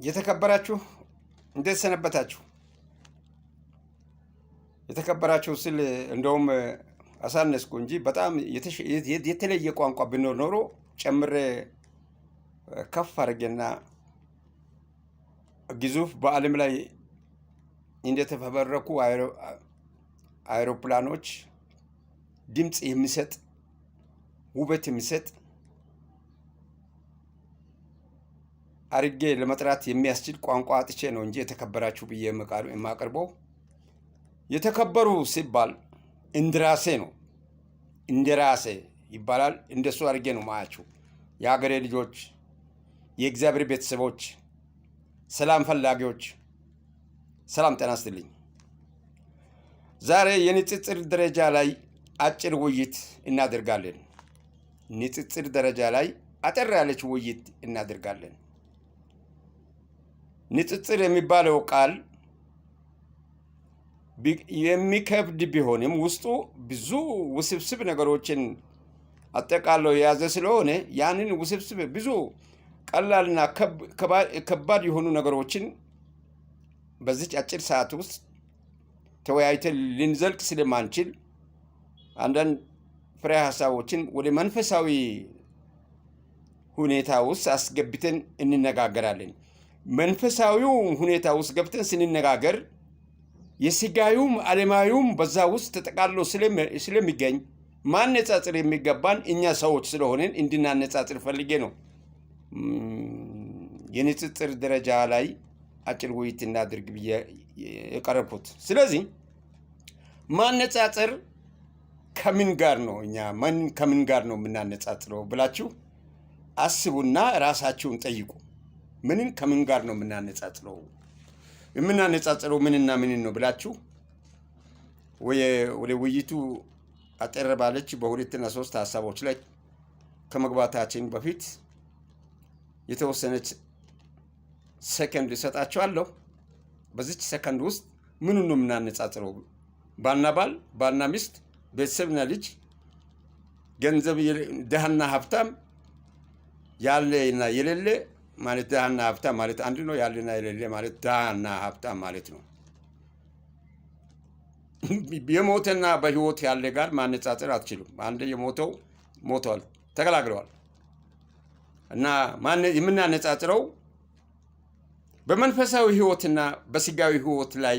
የተከበራችሁ እንዴት ሰነበታችሁ? የተከበራችሁ ስል እንደውም አሳነስኩ እንጂ በጣም የተለየ ቋንቋ ቢኖር ኖሮ ጨምሬ ከፍ አድርጌና ግዙፍ በዓለም ላይ እንደተፈበረኩ አይሮፕላኖች ድምፅ የሚሰጥ ውበት የሚሰጥ አርጌ ለመጥራት የሚያስችል ቋንቋ አጥቼ ነው እንጂ የተከበራችሁ ብዬ የማቀርበው። የተከበሩ ሲባል እንድራሴ ነው፣ እንደራሴ ይባላል። እንደሱ አርጌ ነው ማያችሁ። የሀገሬ ልጆች፣ የእግዚአብሔር ቤተሰቦች፣ ሰላም ፈላጊዎች፣ ሰላም ጤና ይስጥልኝ። ዛሬ የንጽጽር ደረጃ ላይ አጭር ውይይት እናደርጋለን። ንጽጽር ደረጃ ላይ አጠር ያለች ውይይት እናደርጋለን። ንጽጽር የሚባለው ቃል የሚከብድ ቢሆንም ውስጡ ብዙ ውስብስብ ነገሮችን አጠቃሎ የያዘ ስለሆነ ያንን ውስብስብ ብዙ ቀላልና ከባድ የሆኑ ነገሮችን በዚች አጭር ሰዓት ውስጥ ተወያይተን ልንዘልቅ ስለማንችል አንዳንድ ፍሬ ሀሳቦችን ወደ መንፈሳዊ ሁኔታ ውስጥ አስገብተን እንነጋገራለን። መንፈሳዊው ሁኔታ ውስጥ ገብተን ስንነጋገር የስጋዩም ዓለማዊውም በዛ ውስጥ ተጠቃሎ ስለሚገኝ ማነጻጽር የሚገባን እኛ ሰዎች ስለሆነን እንድናነጻጽር ፈልጌ ነው የንጽጽር ደረጃ ላይ አጭር ውይይት እናድርግ ብዬ የቀረብኩት። ስለዚህ ማነጻጽር ከምን ጋር ነው ከምን ጋር ነው የምናነጻጽረው ብላችሁ አስቡና ራሳችሁን ጠይቁ። ምንን ከምን ጋር ነው የምናነጻጽረው? የምናነጻጽረው ምንና ምን ነው ብላችሁ ወደ ውይይቱ አጠር ባለች በሁለትና ሶስት ሀሳቦች ላይ ከመግባታችን በፊት የተወሰነች ሰከንድ እሰጣችኋለሁ። በዚች ሰከንድ ውስጥ ምኑን ነው የምናነጻጽረው? ባልና ባል፣ ባልና ሚስት፣ ቤተሰብና ልጅ፣ ገንዘብ፣ ደሃና ሀብታም፣ ያለና የሌለ ማለት ደሃና ሀብታም ማለት አንድ ነው። ያለና የሌለ ማለት ደሃና ሀብታም ማለት ነው። የሞተና በህይወት ያለ ጋር ማነጻጸር አትችሉም። አንድ የሞተው ሞቷል፣ ተገላግለዋል። እና የምናነጻጽረው በመንፈሳዊ ህይወትና በስጋዊ ህይወት ላይ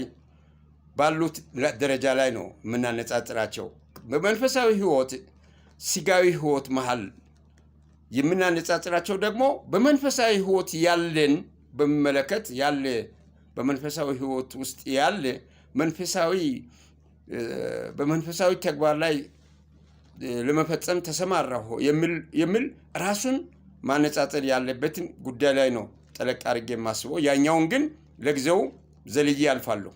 ባሉት ደረጃ ላይ ነው የምናነጻጽራቸው። በመንፈሳዊ ህይወት ስጋዊ ህይወት መሃል የምናነጻጽራቸው ደግሞ በመንፈሳዊ ህይወት ያለን በመለከት ያለ በመንፈሳዊ ህይወት ውስጥ ያለ በመንፈሳዊ ተግባር ላይ ለመፈጸም ተሰማራሁ የሚል ራሱን ማነጻጸር ያለበትን ጉዳይ ላይ ነው ጠለቅ አድርጌ የማስበው። ያኛውን ግን ለጊዜው ዘልዬ አልፋለሁ።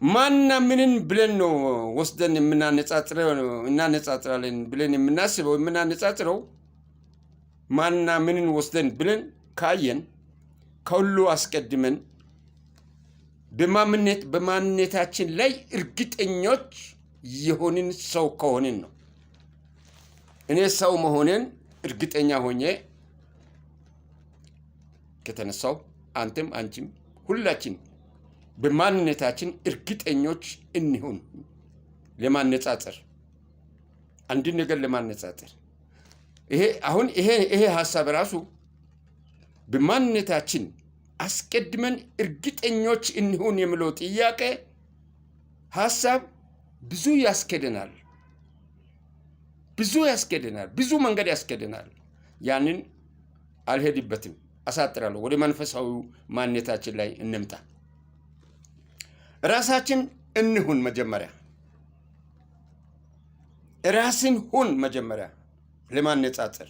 ማንና ምንን ብለን ነው ወስደን እናነጻጽራለን ብለን የምናነጻጽረው ማንና ምንን ወስደን ብለን ካየን ከሁሉ አስቀድመን በማንነታችን ላይ እርግጠኞች የሆንን ሰው ከሆንን ነው። እኔ ሰው መሆንን እርግጠኛ ሆኜ ከተነሳው አንተም አንቺም ሁላችን በማንነታችን እርግጠኞች እንሁን። ለማነጻጸር አንድ ነገር ለማነጻጸር ይሄ ሐሳብ ራሱ በማንነታችን አስቀድመን እርግጠኞች እንሁን የሚለው ጥያቄ ሐሳብ ብዙ ያስከደናል፣ ብዙ መንገድ ያስከደናል። ያንን አልሄድበትም፣ አሳጥራለሁ። ወደ መንፈሳዊ ማንነታችን ላይ እንምጣ። ራሳችን እንሁን። መጀመሪያ ራስን ሁን። መጀመሪያ ለማነጻጸር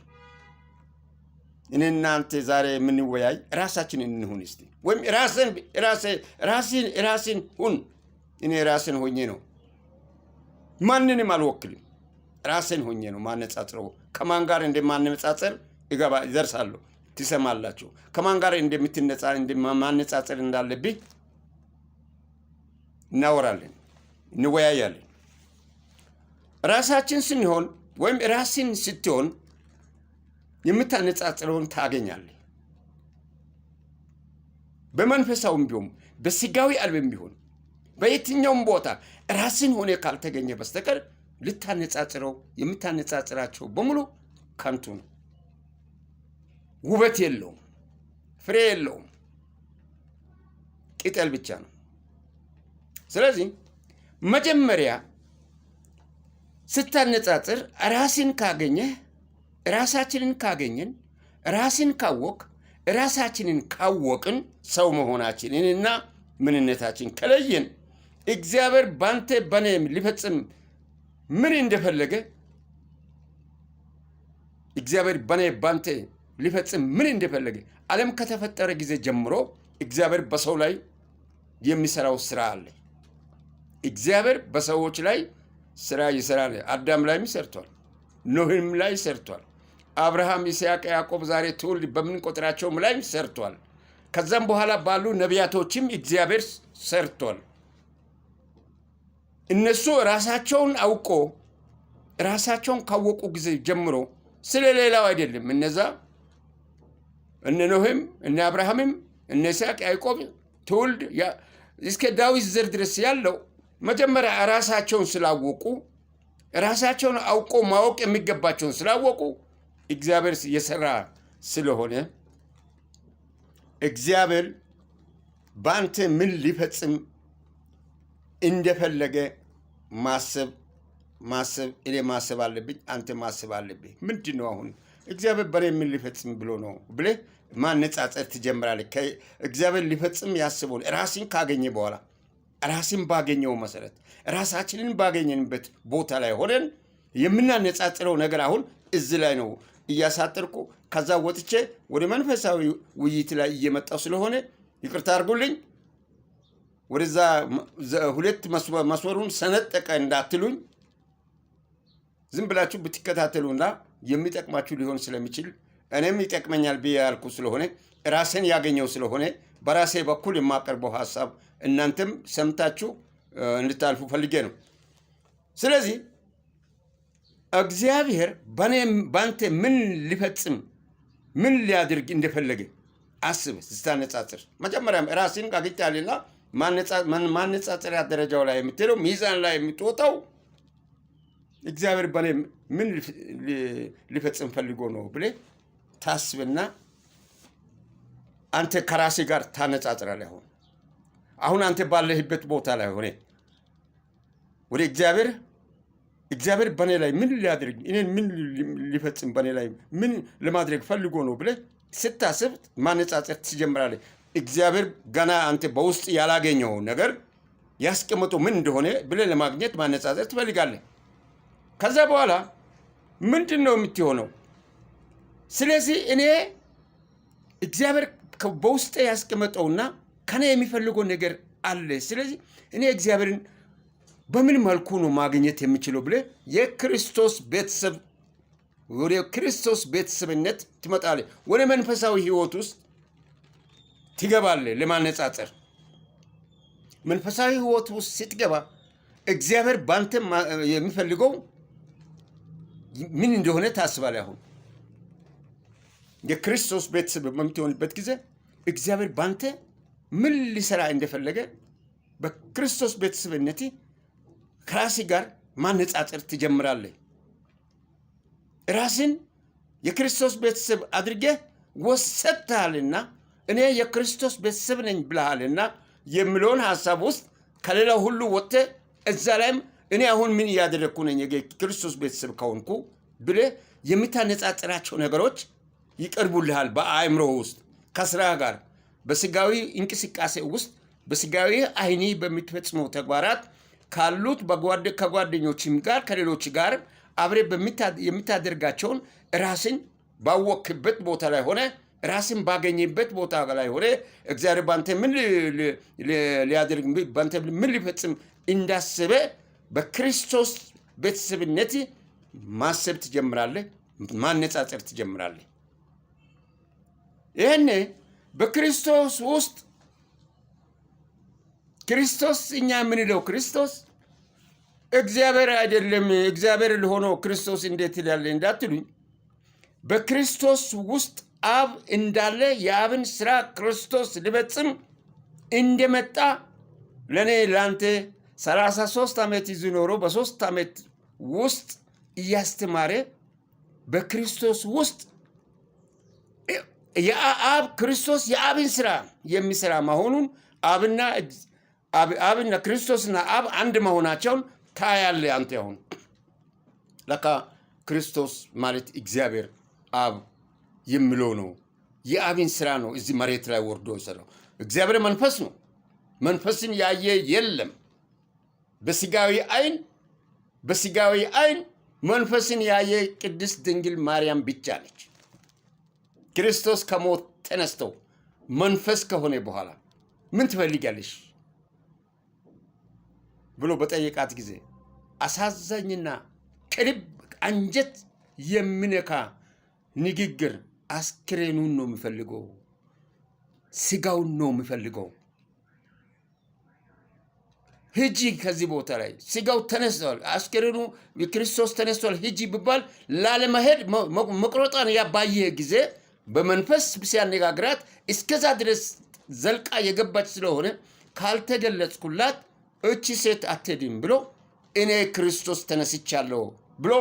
እኔ እናንተ ዛሬ የምንወያይ ራሳችን እንሁን እስቲ። ወይም ራስን ሁን። እኔ ራስን ሆኜ ነው፣ ማንንም አልወክልም። ራስን ሆኜ ነው ማነጻጽረው። ከማን ጋር እንደማነጻጸር ይደርሳለሁ፣ ትሰማላችሁ። ከማን ጋር እንደማነጻጸር እንዳለብኝ እናወራለን፣ እንወያያለን። ራሳችን ስንሆን ወይም ራስን ስትሆን የምታነጻጽረውን ታገኛለህ። በመንፈሳውም ቢሆን በስጋዊ ዓለም ቢሆን በየትኛውም ቦታ ራስን ሆነ ካልተገኘ በስተቀር ልታነጻጽረው የምታነጻጽራቸው በሙሉ ከንቱ ነው። ውበት የለውም፣ ፍሬ የለውም፣ ቅጠል ብቻ ነው። ስለዚህ መጀመሪያ ስታነጻጽር ራስን ካገኘህ ራሳችንን ካገኘን ራስን ካወቅ ራሳችንን ካወቅን ሰው መሆናችንንና ምንነታችን ከለየን እግዚአብሔር ባንተ በኔ ሊፈጽም ምን እንደፈለገ እግዚአብሔር በኔ ባንተ ሊፈጽም ምን እንደፈለገ ዓለም ከተፈጠረ ጊዜ ጀምሮ እግዚአብሔር በሰው ላይ የሚሰራው ስራ አለ። እግዚአብሔር በሰዎች ላይ ስራ ይሰራል። አዳም ላይም ሰርቷል፣ ኖህም ላይ ሰርቷል፣ አብርሃም፣ ይስሐቅ፣ ያዕቆብ ዛሬ ትውልድ በምንቆጥራቸውም ላይ ሰርቷል። ከዛም በኋላ ባሉ ነቢያቶችም እግዚአብሔር ሰርቷል። እነሱ ራሳቸውን አውቆ ራሳቸውን ካወቁ ጊዜ ጀምሮ ስለሌላው አይደለም። እነዛ እነ ኖህም እነ አብርሃምም እነ ይስሐቅ ያዕቆብ ትውልድ እስከ ዳዊት ዘር ድረስ ያለው መጀመሪያ ራሳቸውን ስላወቁ ራሳቸውን አውቆ ማወቅ የሚገባቸውን ስላወቁ እግዚአብሔር የሰራ ስለሆነ እግዚአብሔር በአንተ ምን ሊፈጽም እንደፈለገ ማሰብ እኔ ማሰብ አለብኝ፣ አንተ ማሰብ አለብህ። ምንድን ነው አሁን እግዚአብሔር በኔ ምን ሊፈጽም ብሎ ነው ብለህ ማነጻጸር ትጀምራለህ። እግዚአብሔር ሊፈጽም ያስበውን ራስን ካገኘ በኋላ ራስን ባገኘው መሰረት ራሳችንን ባገኘንበት ቦታ ላይ ሆነን የምናነጻጽረው ነገር አሁን እዚህ ላይ ነው እያሳጠርኩ ከዛ ወጥቼ ወደ መንፈሳዊ ውይይት ላይ እየመጣው ስለሆነ ይቅርታ አድርጉልኝ። ወደዛ ሁለት መስመሩን ሰነጠቀ እንዳትሉኝ፣ ዝም ብላችሁ ብትከታተሉና የሚጠቅማችሁ ሊሆን ስለሚችል እኔም ይጠቅመኛል ብዬ ያልኩ ስለሆነ ራሴን ያገኘው ስለሆነ በራሴ በኩል የማቀርበው ሐሳብ እናንተም ሰምታችሁ እንድታልፉ ፈልጌ ነው። ስለዚህ እግዚአብሔር ባንተ ምን ሊፈጽም ምን ሊያድርግ እንደፈለገ አስብ ስታነጻጽር። መጀመሪያም ራስን አግኝታልና ማነጻጸሪያ ደረጃው ላይ የምትሄደው ሚዛን ላይ የምትወጣው እግዚአብሔር በኔ ምን ሊፈጽም ፈልጎ ነው ብለህ ታስብና አንተ ከራሴ ጋር ታነጻጽራለህ። አሁን አንተ ባለህበት ቦታ ላይ ሆነ ወደ እግዚአብሔር በኔ ላይ ምን ሊያደርግ እኔን ምን ሊፈጽም በኔ ላይ ምን ለማድረግ ፈልጎ ነው ብለህ ስታስብ ማነጻጸር ትጀምራለህ። እግዚአብሔር ገና አንተ በውስጥ ያላገኘው ነገር ያስቀመጠው ምን እንደሆነ ብለህ ለማግኘት ማነጻጸር ትፈልጋለህ። ከዛ በኋላ ምንድን ነው የምትሆነው? ስለዚህ እኔ እግዚአብሔር በውስጥ ያስቀመጠውና ከኔ የሚፈልገው ነገር አለ። ስለዚህ እኔ እግዚአብሔርን በምን መልኩ ነው ማግኘት የሚችለው ብለህ የክርስቶስ ቤተሰብ ወደ ክርስቶስ ቤተሰብነት ትመጣለህ። ወደ መንፈሳዊ ህይወት ውስጥ ትገባለህ። ለማነጻጸር መንፈሳዊ ህይወት ውስጥ ስትገባ እግዚአብሔር ባንተ የሚፈልገው ምን እንደሆነ ታስባለህ። አሁን የክርስቶስ ቤተሰብ በምትሆንበት ጊዜ እግዚአብሔር ባንተ ምን ሊሰራ እንደፈለገ በክርስቶስ ቤተሰብነት ከራሴ ጋር ማነጻጸር ትጀምራለህ። ራስን የክርስቶስ ቤተሰብ አድርገህ ወሰድተሃልና እኔ የክርስቶስ ቤተሰብ ነኝ ብለሃልና የሚለውን ሀሳብ ውስጥ ከሌላው ሁሉ ወጥተህ እዛ ላይም እኔ አሁን ምን እያደረግኩ ነኝ የክርስቶስ ቤተሰብ ከሆንኩ ብለህ የምታነጻጽራቸው ነገሮች ይቀርቡልሃል። በአእምሮ ውስጥ ከስራ ጋር በስጋዊ እንቅስቃሴ ውስጥ በስጋዊ አይኒ በምትፈጽመው ተግባራት ካሉት ከጓደኞችም ጋር ከሌሎች ጋር አብሬ የምታደርጋቸውን ራስን ባወክበት ቦታ ላይ ሆነ ራስን ባገኘበት ቦታ ላይ ሆነ እግዚአብሔር ባንተ ምን ሊያደርግ ባንተ ምን ሊፈጽም እንዳሰበ በክርስቶስ ቤተሰብነት ማሰብ ትጀምራለህ፣ ማነጻጸር ትጀምራለህ። ይሄኔ በክርስቶስ ውስጥ ክርስቶስ እኛ የምንለው ክርስቶስ እግዚአብሔር አይደለም። እግዚአብሔር ለሆነው ክርስቶስ እንዴት ይላል እንዳትሉኝ፣ በክርስቶስ ውስጥ አብ እንዳለ የአብን ስራ ክርስቶስ ሊፈጽም እንደመጣ ለኔ ላንተ 33 ዓመት ይዞ ኖሮ በ3 ዓመት ውስጥ እያስተማረ በክርስቶስ ውስጥ የአብ ክርስቶስ የአብን ስራ የሚሰራ መሆኑን አብና ክርስቶስና አብ አንድ መሆናቸውን ታያለ። አንተ አሁን ለካ ክርስቶስ ማለት እግዚአብሔር አብ የሚለው ነው። የአብን ስራ ነው እዚህ መሬት ላይ ወርዶ የሰራው። እግዚአብሔር መንፈስ ነው። መንፈስን ያየ የለም። በስጋዊ አይን መንፈስን ያየ ቅድስት ድንግል ማርያም ብቻ ነች። ክርስቶስ ከሞት ተነስተው መንፈስ ከሆነ በኋላ ምን ትፈልጋለሽ ብሎ በጠየቃት ጊዜ አሳዛኝና ከልብ አንጀት የሚነካ ንግግር፣ አስክሬኑን ነው የሚፈልገው፣ ስጋውን ነው የሚፈልገው። ሂጂ ከዚህ ቦታ ላይ ስጋው ተነስተዋል፣ አስክሬኑ ክርስቶስ ተነስተዋል፣ ሂጂ ቢባል ላለመሄድ መቁረጧን ያባየ ጊዜ በመንፈስ ሲያነጋግራት እስከዛ ድረስ ዘልቃ የገባች ስለሆነ ካልተገለጽኩላት እቺ ሴት አትሄድም ብሎ እኔ ክርስቶስ ተነስቻለሁ ብሎ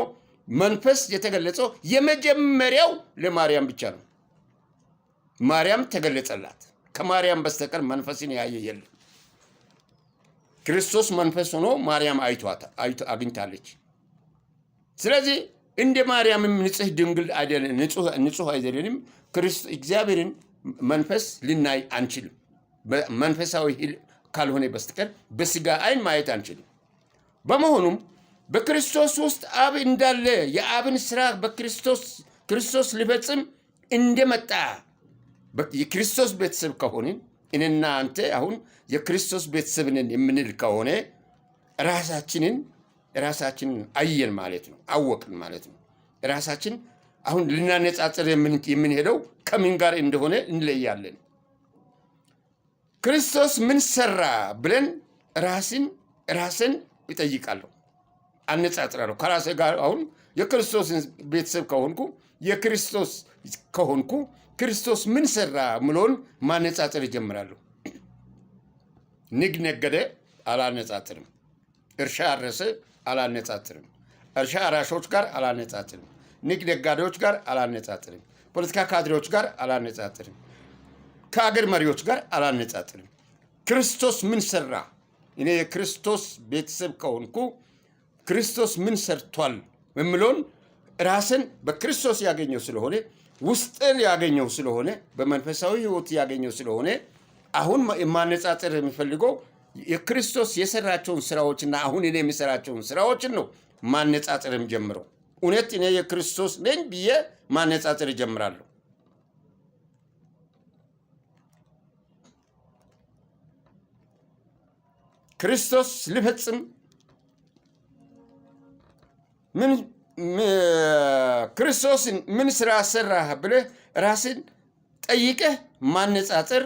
መንፈስ የተገለጸው የመጀመሪያው ለማርያም ብቻ ነው። ማርያም ተገለጸላት። ከማርያም በስተቀር መንፈስን ያየ የለም። ክርስቶስ መንፈስ ሆኖ ማርያም አግኝታለች። ስለዚህ እንደ ማርያምም ንጹሕ ድንግል አይደለም፣ ንጹሕ አይደለንም። እግዚአብሔርን መንፈስ ልናይ አንችልም። መንፈሳዊ ካልሆነ በስተቀር በስጋ አይን ማየት አንችልም። በመሆኑም በክርስቶስ ውስጥ አብ እንዳለ የአብን ስራ ክርስቶስ ሊፈጽም እንደመጣ የክርስቶስ ቤተሰብ ከሆንን እኔና አንተ አሁን የክርስቶስ ቤተሰብ ነን የምንል ከሆነ ራሳችንን አየን ማለት ነው፣ አወቅን ማለት ነው። ራሳችን አሁን ልናነጻጽር የምንሄደው ከምን ጋር እንደሆነ እንለያለን። ክርስቶስ ምን ሰራ ብለን ራስን ይጠይቃለሁ፣ አነጻጽራለሁ ከራሴ ጋር። አሁን የክርስቶስን ቤተሰብ ከሆንኩ የክርስቶስ ከሆንኩ ክርስቶስ ምን ሰራ ምሎን ማነጻጽር ይጀምራለሁ። ንግድ ነገደ አላነጻጽርም። እርሻ አረሰ አላነጻጽርም። እርሻ አራሾች ጋር አላነጻጽርም። ንግድ ነጋዴዎች ጋር አላነጻጽርም። ፖለቲካ ካድሬዎች ጋር አላነጻጽርም። ከአገር መሪዎች ጋር አላነጻጽርም። ክርስቶስ ምን ሰራ? እኔ የክርስቶስ ቤተሰብ ከሆንኩ ክርስቶስ ምን ሰርቷል የምለውን ራስን በክርስቶስ ያገኘው ስለሆነ ውስጥን ያገኘው ስለሆነ በመንፈሳዊ ሕይወት ያገኘው ስለሆነ አሁን የማነጻጸር የሚፈልገው የክርስቶስ የሰራቸውን ስራዎችና አሁን እኔ የሚሰራቸውን ስራዎችን ነው ማነጻጸርም ጀምረው። እውነት እኔ የክርስቶስ ነኝ ብዬ ማነጻጸር ይጀምራለሁ። ክርስቶስ ሊፈጽም ክርስቶስን ምን ስራ ሰራህ ብለህ ራስን ጠይቀህ ማነጻጸር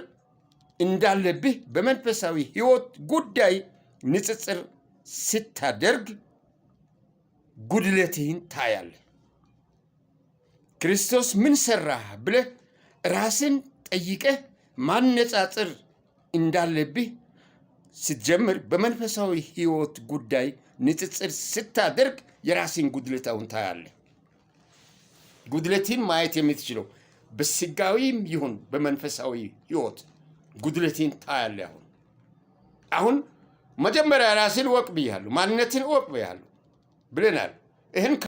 እንዳለብህ በመንፈሳዊ ሕይወት ጉዳይ ንጽጽር ስታደርግ ጉድለትህን ታያለህ። ክርስቶስ ምን ሰራህ ብለህ ራስን ጠይቀህ ማነጻጸር እንዳለብህ ስትጀምር በመንፈሳዊ ሕይወት ጉዳይ ንጽጽር ስታደርግ የራስን ጉድለታውን ታያለህ። ጉድለትን ማየት የምትችለው በስጋዊም ይሁን በመንፈሳዊ ሕይወት ጉድለትን ታያለህ። አሁን መጀመሪያ ራስን ወቅ ብያለሁ፣ ማንነትን ወቅ ብያለሁ ብለናል። ይህን